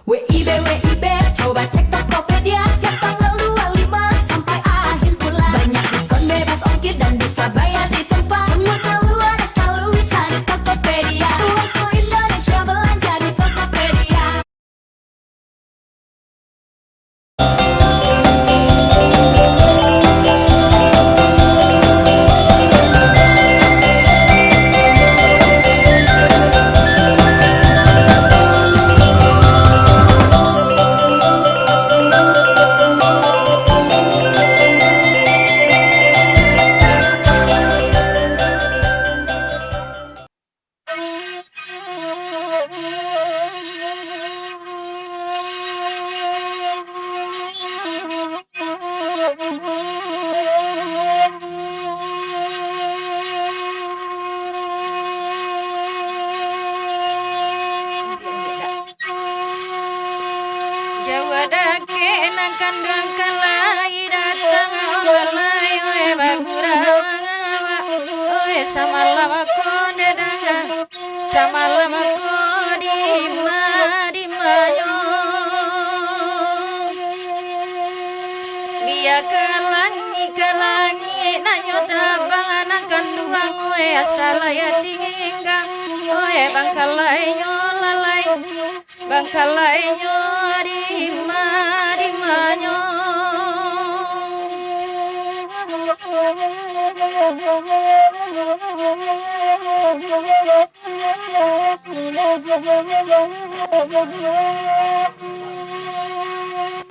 WIB, coba cek Tokopedia. Tiap tanggal 25 sampai akhir bulan. Banyak diskon bebas ongkir dan bisa bayar di tempat. Semua selalu ada, selalu bisa di Tokopedia. Waktu Indonesia belanja di Tokopedia. Jawa dake nang kandang kalai datang olalai oe bagurawa oe samalama ko nedanga samalama ko di manyo biya kalangi nanyo tabang nang kanduang oe asalaya tingga oe bangkalai nyolalai bangkalai nyori di manyo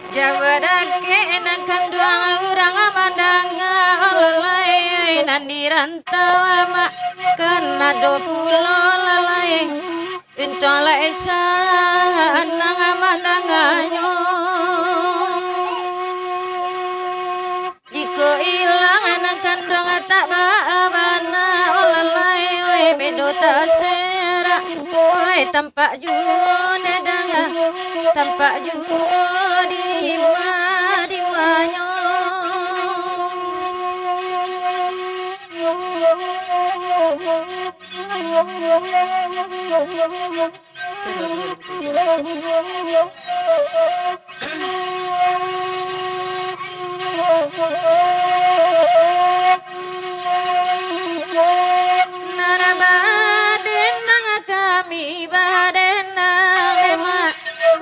Jawa dake nang kanduang urang mandanga olalai nandirantau ama kena 20 lalai Intola esa nang mandanganyo Jiko ilang nang kandang tak babana olalai oe bedo tasera oe tampak june danga tampak di manyo Nana baden nang kami baden nang lema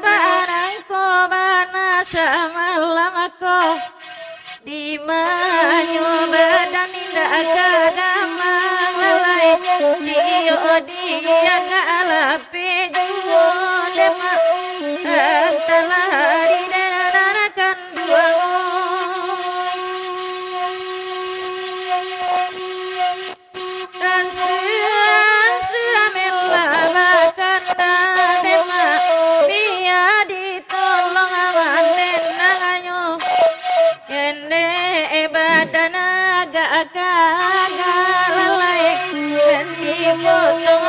barang ko bana samalam ko di manyo badan indah kagamang lalai dio dia galape juon dema antala di denarakan dua dan suamela bakanda dema biya ditolong amanen nanganyo ende badan agak lalai dan dipotong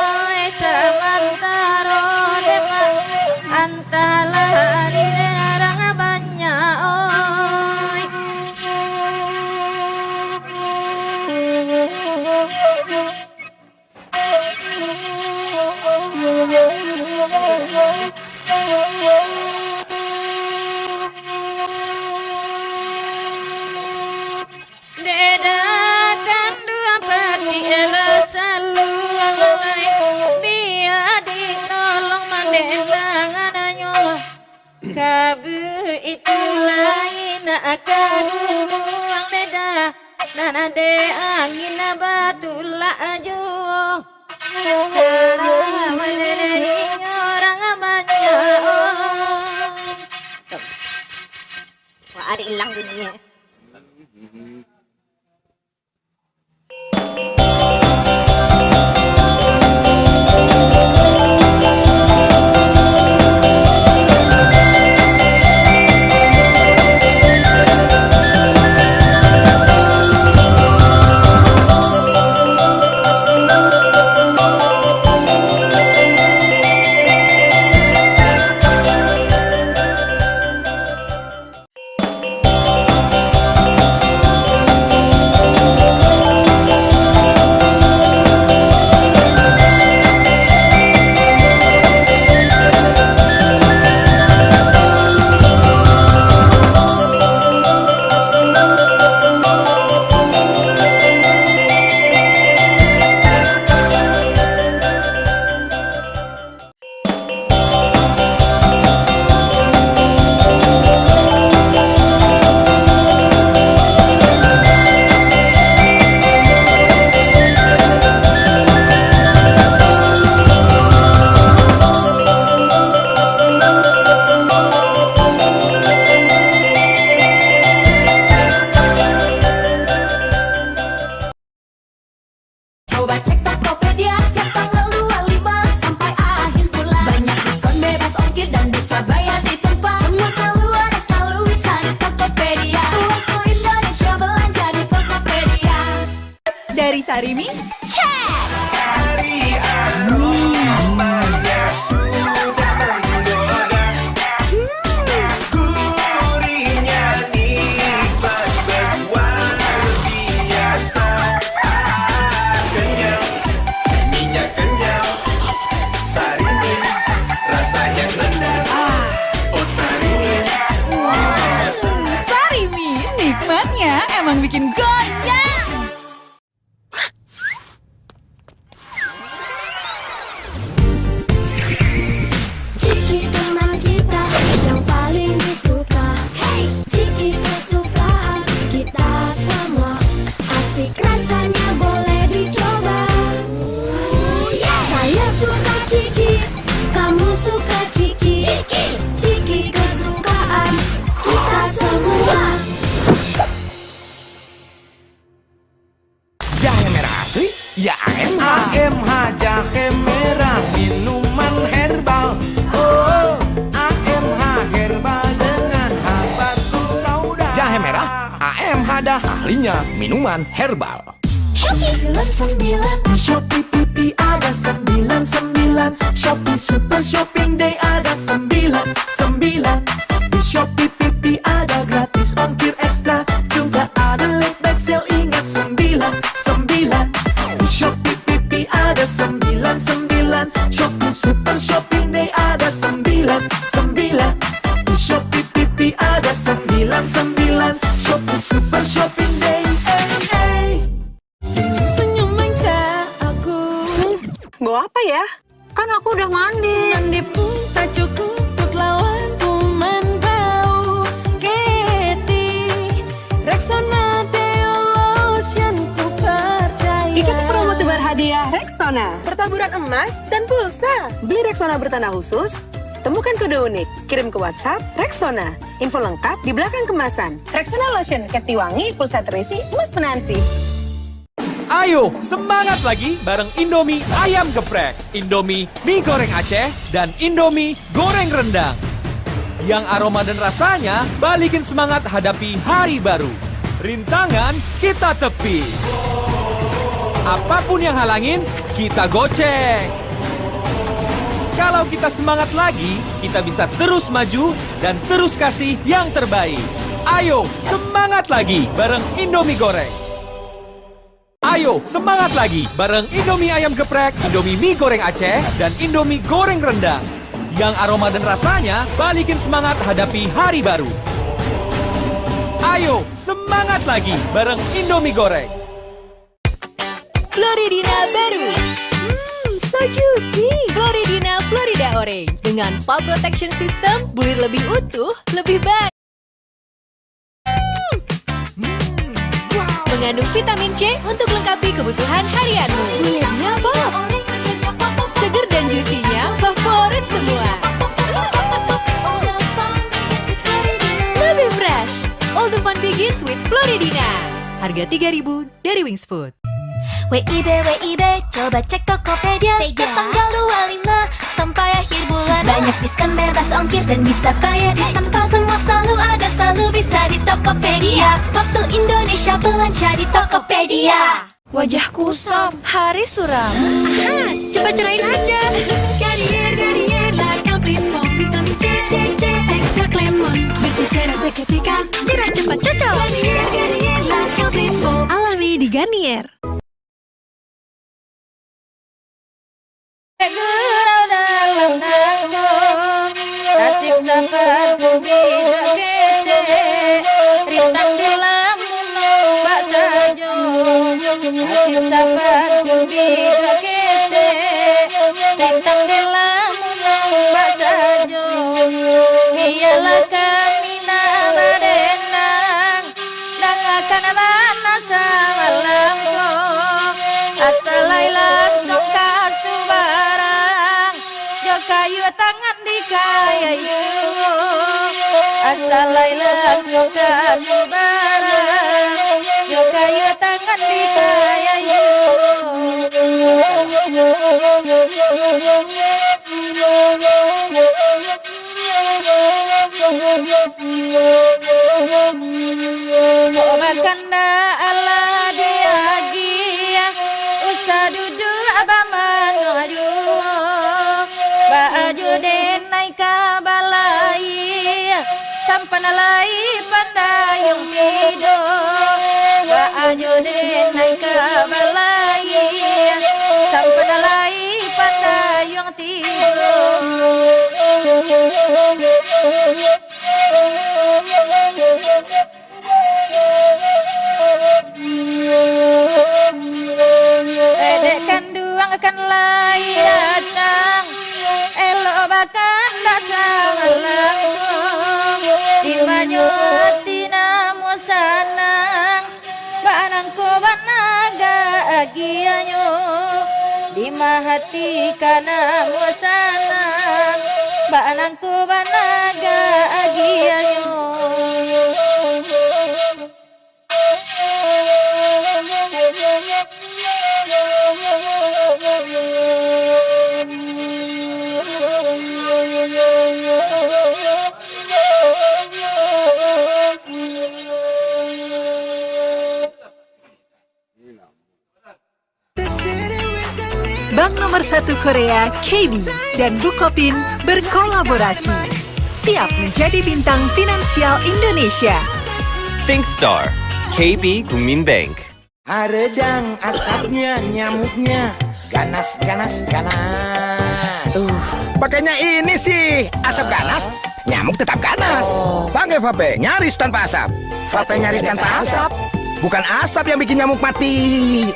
samantaro dema antala di nerang banyak oi dedakan dua peti selalu lalai biar ditolong mandenangananyo kabu itu lain akaguang deda nana de angin batu laju cara mendehinyo orang banyak wah ada hilang dunia Sarimi? Check! Aromanya sudah menggoda. Gurihnya nikmat berluar biasa. Kenyal, minyak kenyal. Sarimi, rasanya nendang. Oh Sarimi, Sarimi, nikmatnya emang bikin goyang. Ciki teman kita yang paling disuka. Hey, Ciki kesukaan kita semua. Asik rasanya boleh dicoba. Saya suka Ciki, kamu suka Ciki. Ciki kesukaan kita semua. jahe merah asli, ya AMH. AMH jahe merah, minuman herbal. Oh, AMH herbal dengan habatus sauda. Jahe merah, AMH dah ahlinya minuman herbal. Shopee Pipi ada 99. Shopee Super Shopping Day ada 99. Di Shopee Pipi ada gratis ongkir ekstra. Juga ada late back sale, ingat 99. Di Shopee Pipi ada 99. Shopee Super Shopping Day ada 99. Di Shopee Pipi ada 99. Shopee Super Shopping Day. Senyum manja aku. Bawa apa ya? Kan aku udah mandi. Mandi pun tak cukup untuk lawan kuman bau. Getty Rexona Deo Lotion ku percaya. Ikuti promo tebar hadiah Rexona. Pertaburan emas dan pulsa. Beli Rexona bertanda khusus, temukan kode unik. Kirim ke WhatsApp Rexona. Info lengkap di belakang kemasan. Rexona Lotion, keti wangi, pulsa terisi, emas menanti. Ayo, semangat lagi bareng Indomie Ayam Geprek, Indomie Mie Goreng Aceh, dan Indomie Goreng Rendang. Yang aroma dan rasanya balikin semangat hadapi hari baru. Rintangan kita tepis. Apapun yang halangin, kita gocek. Kalau kita semangat lagi, kita bisa terus maju dan terus kasih yang terbaik. Ayo, semangat lagi bareng Indomie Goreng. Ayo, semangat lagi bareng Indomie Ayam Geprek, Indomie Mie Goreng Aceh, dan Indomie Goreng Rendang. Yang aroma dan rasanya balikin semangat hadapi hari baru. Ayo, semangat lagi bareng Indomie Goreng. Floridina baru. So juicy. Floridina Florida Orange. Dengan Pulp Protection System, bulir lebih utuh, lebih baik. Mengandung vitamin C untuk melengkapi kebutuhan harianmu. Bulirnya pop. Seger dan juicy-nya favorit semua. Lebih fresh. All the fun begins with Floridina. Harga 3.000 dari Wings Food. WIB, coba cek Tokopedia. Tanggal 25 sampai akhir bulan. Banyak diskon bebas ongkir dan bisa bayar di tempat. Semua selalu ada, selalu bisa di Tokopedia. Waktu Indonesia belanja di Tokopedia. Wajah kusam, hari suram. Aha, coba cerain aja. Garnier La Complete Foam Vitamin C, Extra Lemon. Bersih cerah seketika, cerah cepat cocok. Garnier La Complete Foam. Alami di Garnier. Gurau dalam nanggung, nasib seperti bidak kete, rintang di lamun ombak sajo. Nasib seperti bidak kete, rintang di lamun ombak sajo. Biarlah kami nabadenang, dangakan mana sama lampung, asalai langsung kasubarang, jo kayu tangan di kayu, asalai langsung kasubarang, jo kayu tangan di kayu. Makanda ala diagia denai kabalai sampanalai pandayung tidur baju denai kabalai sampanalai pandayung tidur. Edek kanduang akan lai datang, elok bakan dak salangkung. Di banyu hati namu sanang, banangku banaga agianyo. Di mahati kanamu sanang, banangku banaga agianyo. Bank nomor 1 Korea, KB, dan Bukopin berkolaborasi. Siap menjadi bintang finansial Indonesia. ThinkStar, KB Gumminbank. Redang asapnya, nyamuknya, ganas, ganas, ganas. Pakainya ini sih, asap ganas, nyamuk tetap ganas. Pakai vape, nyaris tanpa asap. Vape nyaris tanpa asap, bukan asap yang bikin nyamuk mati.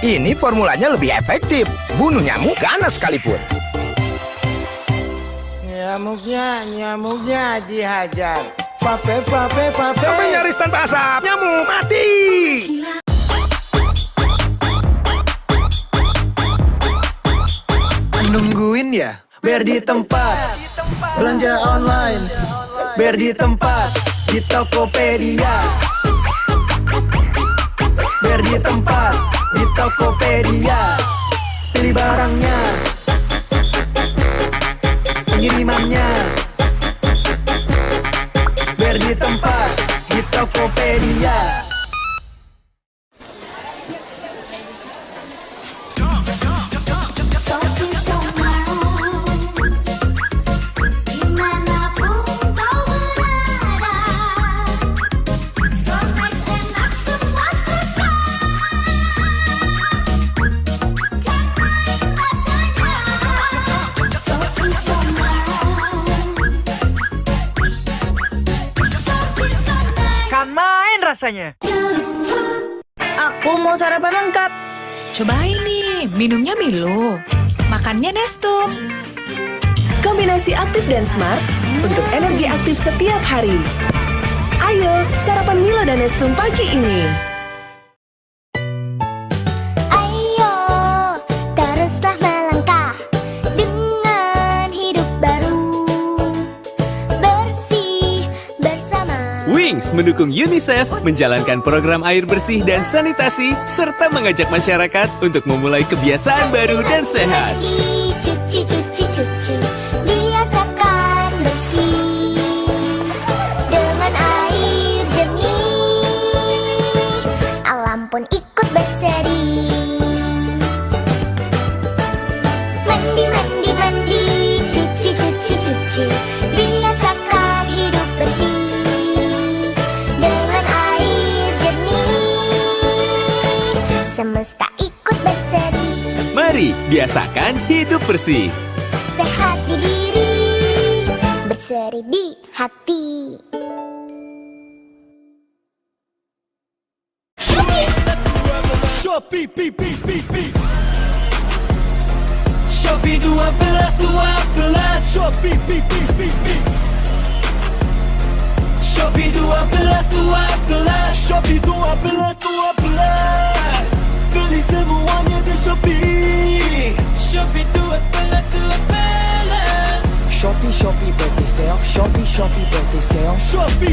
Ini formulanya lebih efektif, bunuh nyamuk ganas sekalipun. Nyamuknya dihajar. Vape. Vape nyaris tanpa asap, nyamuk mati. Nungguin ya? Biar di tempat. Belanja online. Biar di tempat. Di Tokopedia. Biar di tempat. Di Tokopedia. Pilih barangnya, pengirimannya. Biar di tempat. Di Tokopedia. Rasanya. Aku mau sarapan lengkap. Cobain nih, minumnya Milo, makannya Nestum. Kombinasi aktif dan smart untuk energi aktif setiap hari. Ayo, sarapan Milo dan Nestum pagi ini. Ayo, teruslah melangkah dengan hidup baru. Bersih bersama. Wings mendukung UNICEF menjalankan program air bersih dan sanitasi serta mengajak masyarakat untuk memulai kebiasaan baru dan sehat. Cuci, biasakan bersih dengan air jernih. Alam pun ikut berseri. Mandi, cuci. Biasakan hidup bersih dengan air jernih. Semesta ikut berseri. Mari biasakan hidup bersih. Sehat di diri, berseri di hati. Shopee 12. Shopee Shopee 12. Shopee 12. Beli semuanya di Shopee. Shopee 12. Shopee birthday sale. Shopee birthday sale. Shopee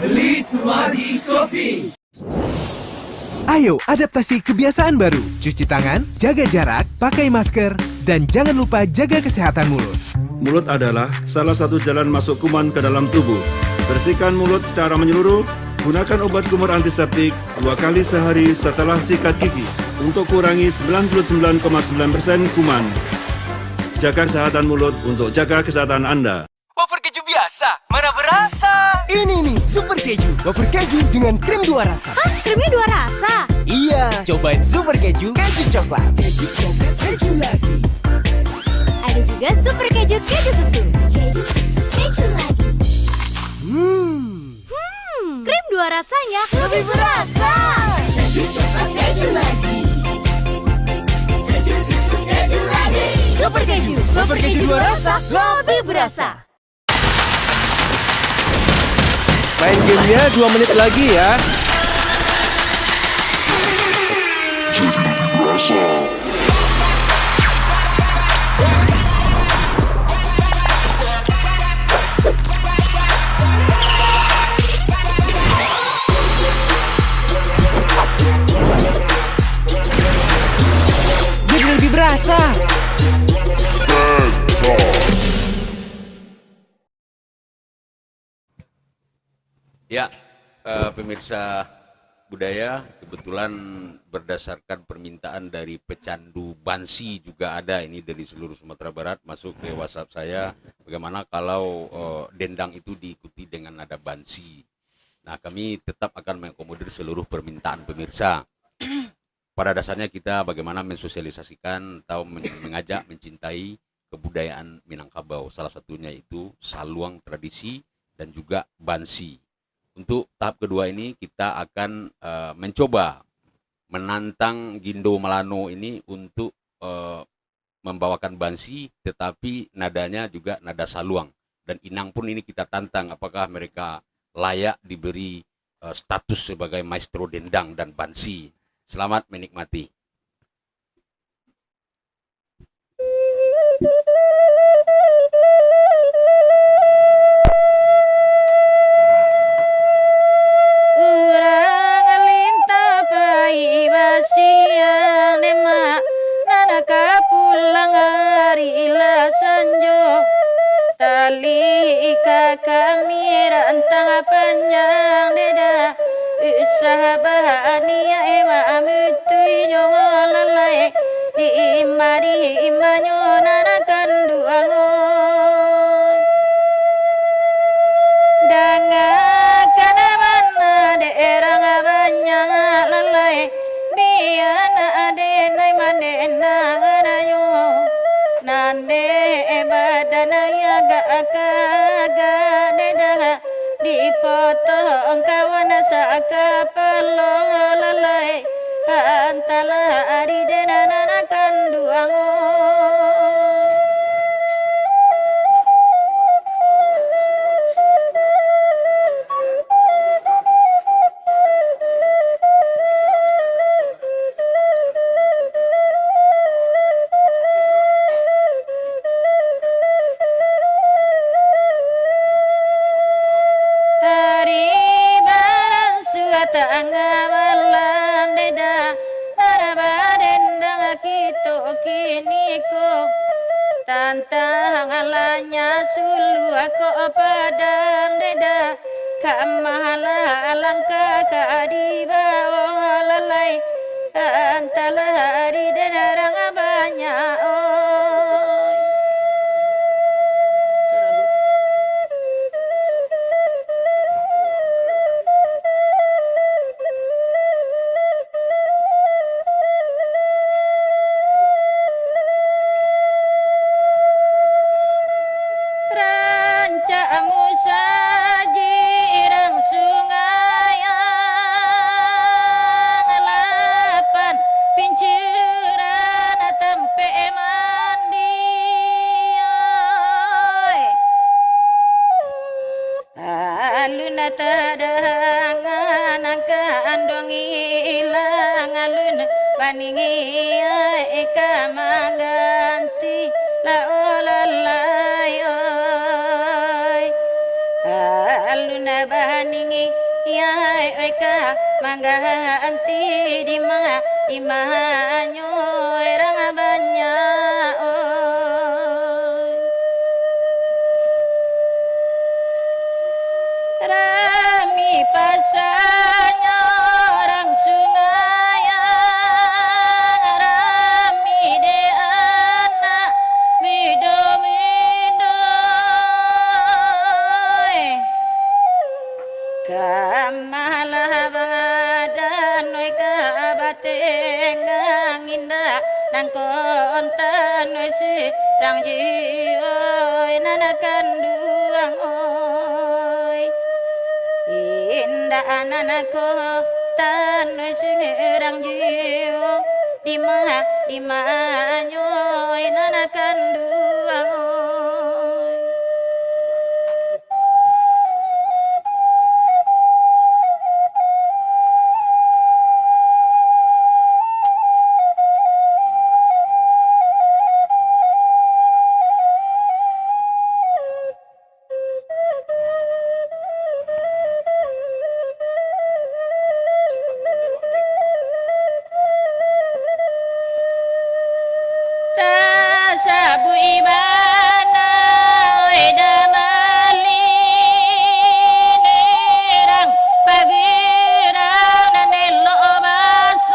beli semua di Shopee. Ayo adaptasi kebiasaan baru. Cuci tangan, jaga jarak, pakai masker, dan jangan lupa jaga kesehatan mulut. Mulut adalah salah satu jalan masuk kuman ke dalam tubuh. Bersihkan mulut secara menyeluruh. Gunakan obat kumur antiseptik 2 kali sehari setelah sikat gigi untuk kurangi 99,9% kuman. Jaga kesehatan mulut untuk jaga kesehatan Anda. Wafer keju biasa, mana berasa? Ini nih, super keju. Wafer keju dengan krim 2 rasa. Hah? Krimnya 2 rasa? Iya, cobain super keju, keju coklat. Keju coklat, keju lagi. Ada juga super keju, keju susu. Keju susu, keju lagi. Krim 2 rasanya lebih berasa. Keju coklat, keju lagi. Keju susu, keju lagi. Super keju, wafer keju 2 rasa, lebih berasa. Main gamenya 2 menit lagi ya. Jadi lebih berasa. Ya, pemirsa budaya, kebetulan berdasarkan permintaan dari pecandu Bansi juga ada ini dari seluruh Sumatera Barat masuk ke WhatsApp saya. Bagaimana kalau dendang itu diikuti dengan nada Bansi? Nah, kami tetap akan mengakomodir seluruh permintaan pemirsa. Pada dasarnya kita bagaimana mensosialisasikan atau mengajak mencintai kebudayaan Minangkabau. Salah satunya itu saluang tradisi dan juga Bansi. Untuk tahap kedua ini kita akan mencoba menantang Gindo Malano ini untuk membawakan Bansi, tetapi nadanya juga nada saluang. Dan Inang pun ini kita tantang apakah mereka layak diberi status sebagai maestro dendang dan Bansi. Selamat menikmati. Siang demak nanaka pulang hari ila sanjo tali ika kami rantang panjang deda usaha bahania ema amutui nyongolalai di imanyo nanakan duangoy dangakan mana daerah banyak lalai biana ade nai mande nanganyo nande badana ya ga dedaga dipotong kawan saka pelong lalai antala adi denana kanduango tengah malam deda para dendang kita kini ko tantang alanya sulu aku padam deda kamahala alangka kadi bawa lalai antala di denarang banyak paningi eka maganti la olalai oi aluna baningi ya eka maganti di mga imanyo erang banyak oi rami pasanya orang sungai tenggang indah nang kontan wis rang jiwa nanakan duang oi indah anak kontan wis rang jiwa di manyoy nanakan duang oi. Sabu ibana eda malinirang pagirang nanelo basoy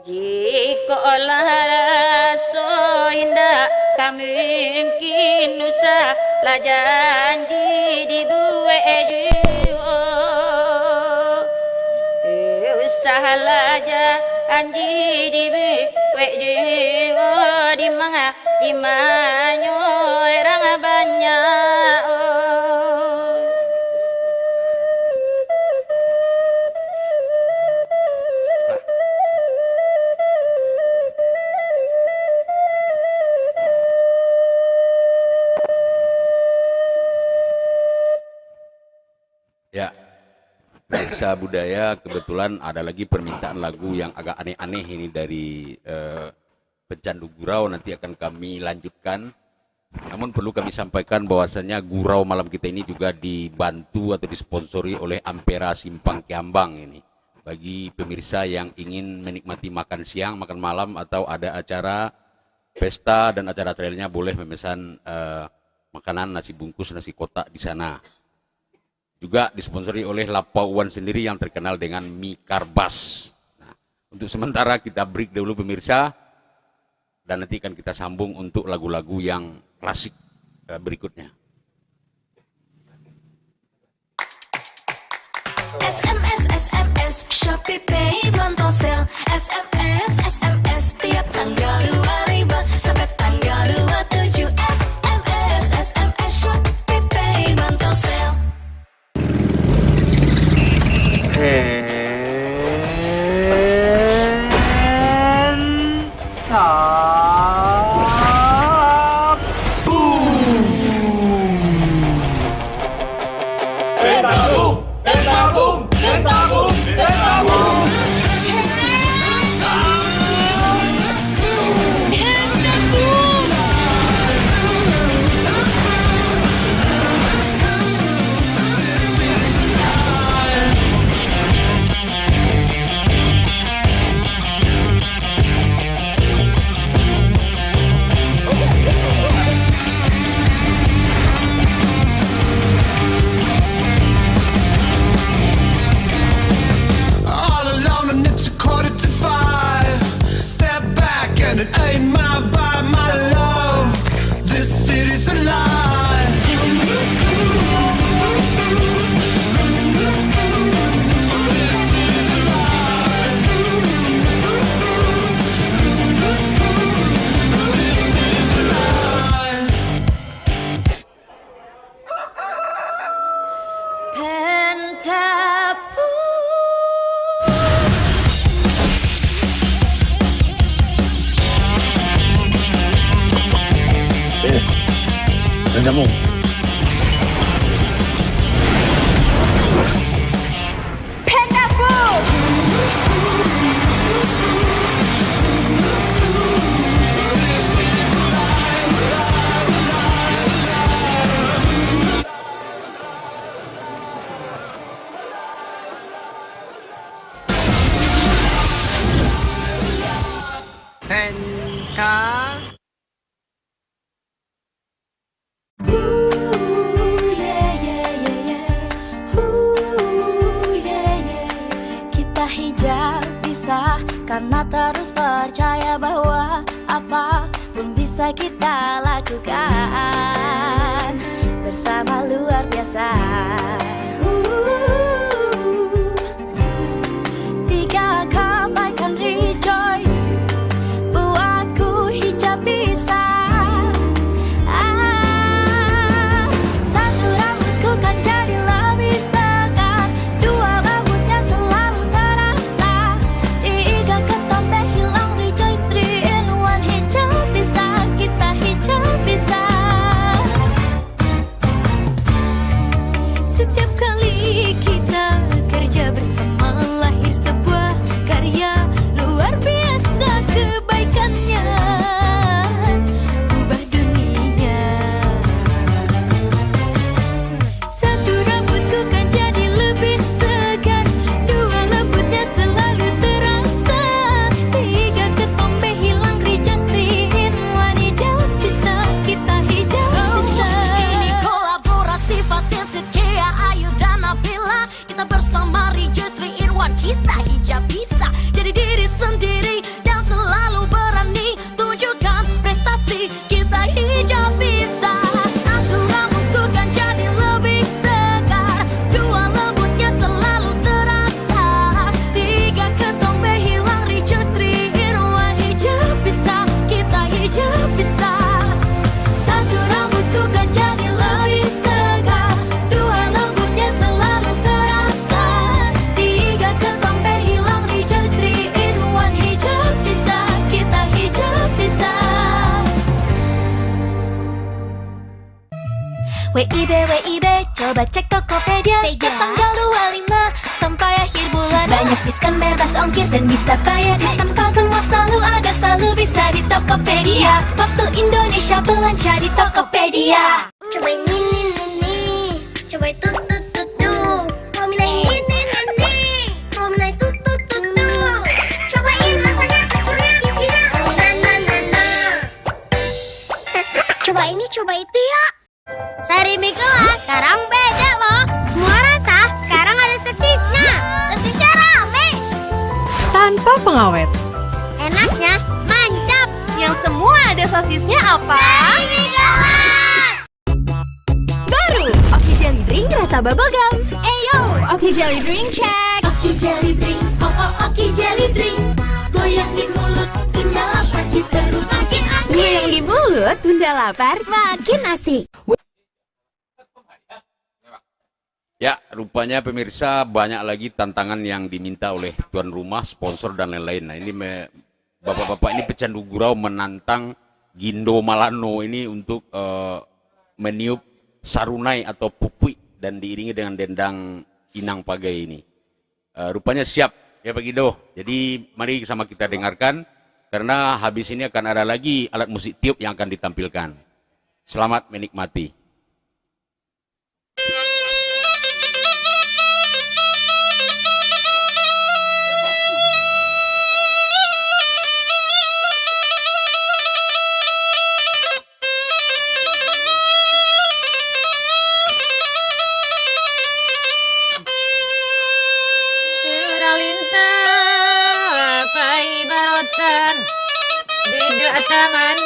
jika olah raso indah kami kinusa la janji dibuat jiwa usahalaja anji dibi wek jiwa di manyo orang banyak Ya, Pemirsa Budaya, kebetulan ada lagi permintaan lagu yang agak aneh-aneh ini dari pecandu gurau, nanti akan kami lanjutkan. Namun perlu kami sampaikan bahwasannya gurau malam kita ini juga dibantu atau disponsori oleh Ampera Simpang Kiambang ini. Bagi pemirsa yang ingin menikmati makan siang, makan malam, atau ada acara pesta dan acara-acara lainnya, boleh memesan makanan, nasi bungkus, nasi kotak di sana. Juga disponsori oleh Lapauan sendiri yang terkenal dengan mie karbas. Nah, untuk sementara kita break dulu pemirsa, dan nanti akan kita sambung untuk lagu-lagu yang klasik berikutnya. SMS Shopee Pay bundle sale SMS tiap tanggal 2 ribu sampai tanggal 27 SMS Shopee Pay bundle sale. It ain't my vibe, my love. This city's alive. This city's alive. This city's alive. Pentapu Dan kamu? Pentapu kita hijau pisah karena terus percaya bahwa apapun bisa kita lakukan bersama luar biasa. WIB, coba cek Tokopedia ke tanggal 25 sampai akhir bulan. Banyak diskon bebas ongkir dan bisa bayar di tempat. Semua selalu ada, selalu bisa di Tokopedia. Waktu Indonesia belanja di Tokopedia. Cobain ini, coba itu tuh. Mau minum ini, mau minum itu tuh. Cobain rasanya, teksturnya, isinya. Na. Coba ini, coba itu ya. Sari mie kelas sekarang beda loh. Semua rasa sekarang ada sosisnya. Sosisnya rame. Tanpa pengawet. Enaknya mantap. Yang semua ada sosisnya apa? Sari mie kelas. Baru Oki Jelly Drink rasa bubblegum. Eyo, Oki Jelly Drink check. Oki Jelly Drink, Oki Jelly Drink. Goyang di mulut, tunda lapar di perut makin asik. Goyang di mulut, tunda lapar makin asik. Ya, rupanya pemirsa banyak lagi tantangan yang diminta oleh tuan rumah, sponsor dan lain-lain. Nah, ini bapak-bapak ini pecandu gurau menantang Gindo Malano ini untuk meniup sarunai atau pupui dan diiringi dengan dendang inang pagai ini. Rupanya siap ya Pak Gindo. Jadi mari sama kita dengarkan karena habis ini akan ada lagi alat musik tiup yang akan ditampilkan. Selamat menikmati. Duduk taman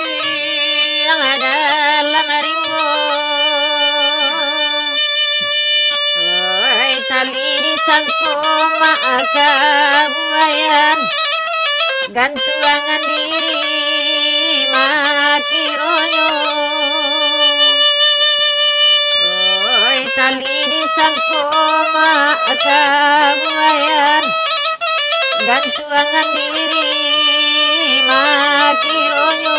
yang ada dalam rimbo. Tali disangkut maka buayan, gantungan diri makironyo. Tali disangkut maka buayan, gantungan diri makironyo.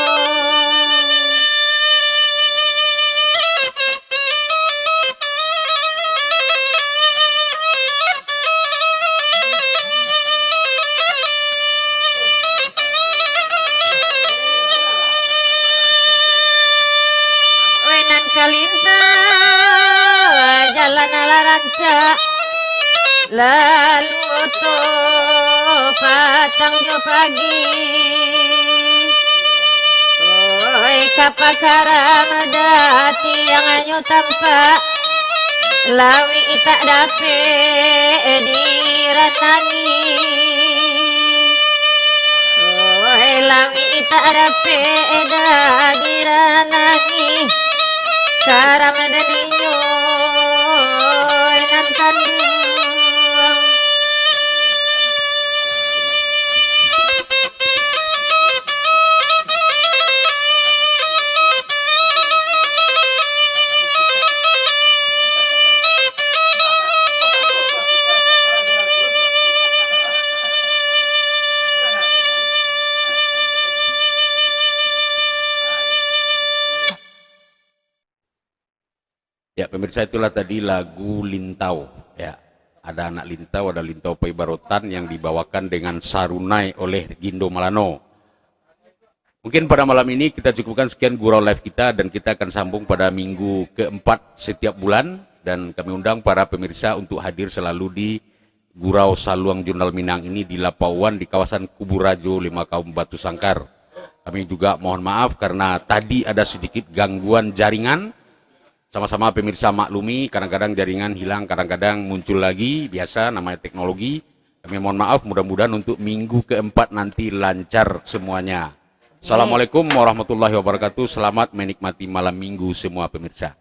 Wenan kalinta jalan ala ranca, lalu oto patang jo pagi. Kapakara madati yang anyo tampak, lawi tak dape diranangi. Lawi tak dape diranangi, karam dadinyo nan kandung. Ya pemirsa, itulah tadi lagu Lintau. Ya, ada anak Lintau, ada Lintau Paibarotan yang dibawakan dengan sarunai oleh Gindo Malano. Mungkin pada malam ini kita cukupkan sekian gurau live kita dan kita akan sambung pada minggu keempat setiap bulan dan kami undang para pemirsa untuk hadir selalu di Gurau Saluang Jurnal Minang ini di Lapauan di kawasan Kuburajo 5 Kaum Batu Sangkar. Kami juga mohon maaf karena tadi ada sedikit gangguan jaringan. Sama-sama pemirsa maklumi, kadang-kadang jaringan hilang, kadang-kadang muncul lagi, biasa namanya teknologi. Kami mohon maaf, mudah-mudahan untuk minggu keempat nanti lancar semuanya. Assalamualaikum warahmatullahi wabarakatuh, selamat menikmati malam minggu semua pemirsa.